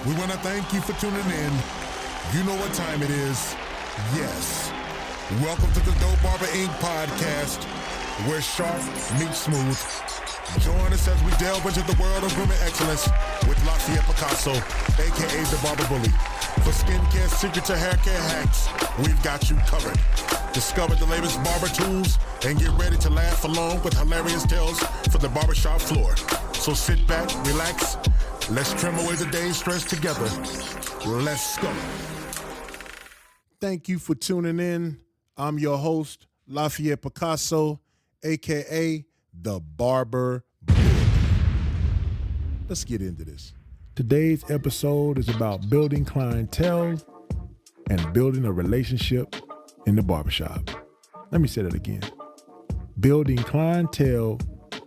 We want to thank you for tuning in. You know what time it is. Yes. Welcome to the D.O.P.E podcast, where sharp meets smooth. Join us as we delve into the world of grooming excellence with Lafayette Picasso, a.k.a. the Barber Bully. For skincare secrets or hair care hacks, we've got you covered. Discover the latest barber tools and get ready to laugh along with hilarious tales for the barbershop floor. So sit back, relax. Let's trim away the day's stress together. Let's go. Thank you for tuning in. I'm your host, Lafayette Picasso, a.k.a. the Barber Bully. Let's get into this. Today's episode is about building clientele and building a relationship in the barbershop. Let me say that again. Building clientele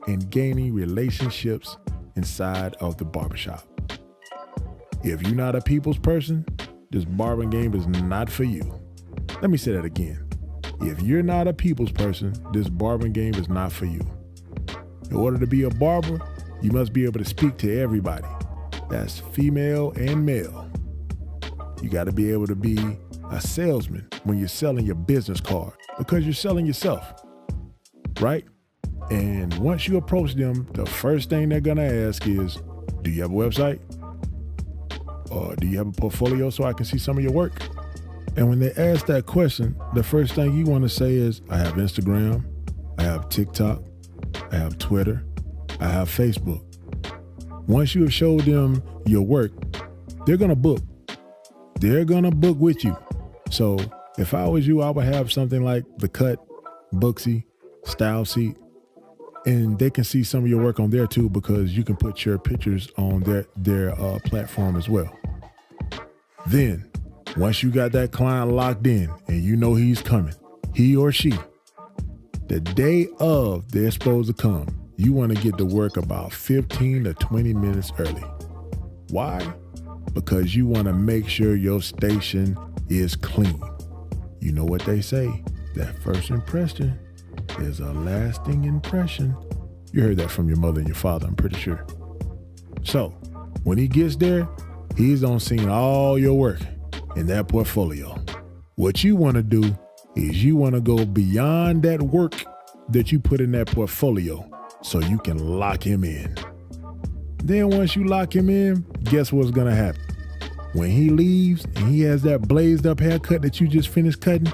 and gaining relationships inside of the barbershop. If you're not a people's person, this barbering game is not for you. Let me say that again. If you're not a people's person, this barbering game is not for you. In order to be a barber, you must be able to speak to everybody. That's female and male. You got to be able to be a salesman when you're selling your business card, because you're selling yourself, right? And once you approach them, the first thing they're gonna ask is, do you have a website? Or do you have a portfolio so I can see some of your work? And when they ask that question, the first thing you wanna say is, I have Instagram, I have TikTok, I have Twitter, I have Facebook. Once you have showed them your work, they're gonna book. They're gonna book with you. So if I was you, I would have something like The Cut, Booksy, Style Seat, and they can see some of your work on there too, because you can put your pictures on their platform as well. Then, once you got that client locked in and you know he's coming, he or she, the day of they're supposed to come, you want to get to work about 15 to 20 minutes early. Why? Because you want to make sure your station is clean. You know what they say, that first impression is a lasting impression. You heard that from your mother and your father, I'm pretty sure. So when he gets there, he's on seeing all your work in that portfolio. What you want to do is you want to go beyond that work that you put in that portfolio so you can lock him in. Then once you lock him in, guess what's going to happen? When he leaves and he has that blazed up haircut that you just finished cutting,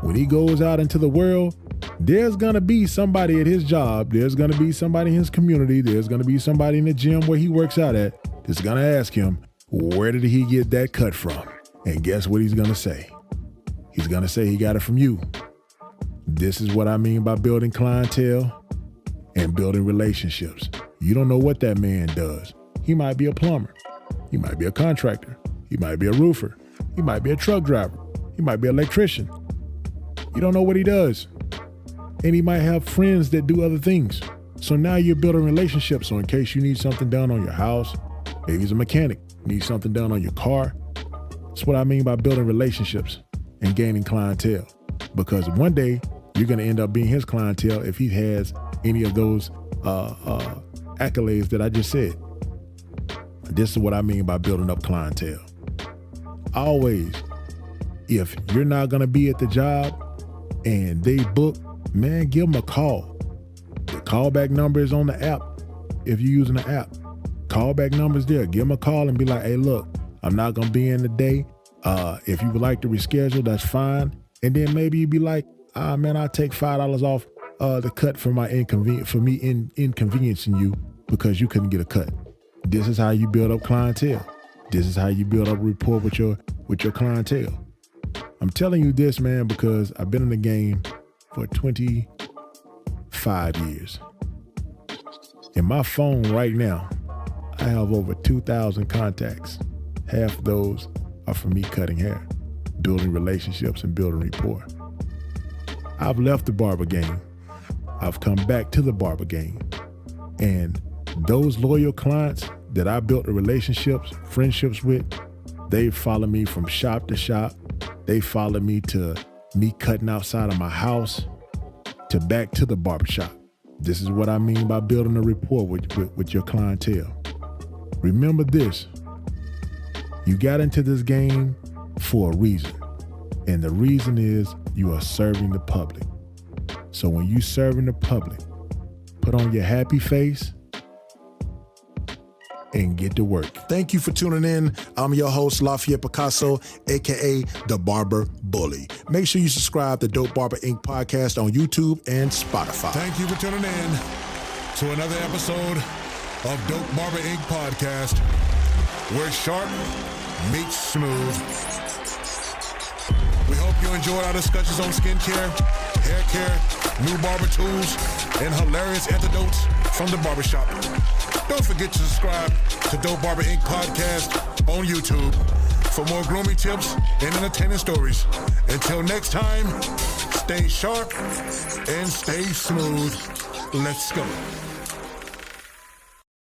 when he goes out into the world, there's going to be somebody at his job, there's going to be somebody in his community, there's going to be somebody in the gym where he works out at that's going to ask him, where did he get that cut from? And guess what he's going to say? He's going to say he got it from you. This is what I mean by building clientele and building relationships. You don't know what that man does. He might be a plumber. He might be a contractor. He might be a roofer. He might be a truck driver. He might be an electrician. You don't know what he does. And he might have friends that do other things. So now you're building relationships. So in case you need something done on your house, maybe he's a mechanic, need something done on your car. That's what I mean by building relationships and gaining clientele. Because one day you're going to end up being his clientele if he has any of those accolades that I just said. This is what I mean by building up clientele. Always, if you're not going to be at the job and they book, man, give them a call. The callback number is on the app. If you're using the app, callback number is there. Give them a call and be like, hey, look, I'm not going to be in today. If you would like to reschedule, that's fine. And then maybe you'd be like, man, I'll take $5 off the cut for my inconveniencing you because you couldn't get a cut. This is how you build up clientele. This is how you build up rapport with your clientele. I'm telling you this, man, because I've been in the game for 25 years. In my phone right now, I have over 2,000 contacts. Half of those are for me cutting hair, building relationships, and building rapport. I've left the barber game. I've come back to the barber game. And those loyal clients that I built the relationships, friendships with, they follow me from shop to shop. They follow me to me cutting outside of my house to back to the barbershop. This is what I mean by building a rapport with your clientele. Remember this, You got into this game for a reason. And the reason is you are serving the public. So when you serving the public, put on your happy face and get to work. Thank you for tuning in. I'm your host, Lafayette Picasso, aka the Barber Bully. Make sure you subscribe to Dope Barber Inc. podcast on YouTube and Spotify. Thank you for tuning in to another episode of Dope Barber Inc. podcast, where sharp meets smooth. We hope you enjoyed our discussions on skincare, hair care, new barber tools, and hilarious anecdotes from the barbershop. Don't forget to subscribe to Dope Barber Inc. podcast on YouTube for more grooming tips and entertaining stories. Until next time, stay sharp and stay smooth. Let's go.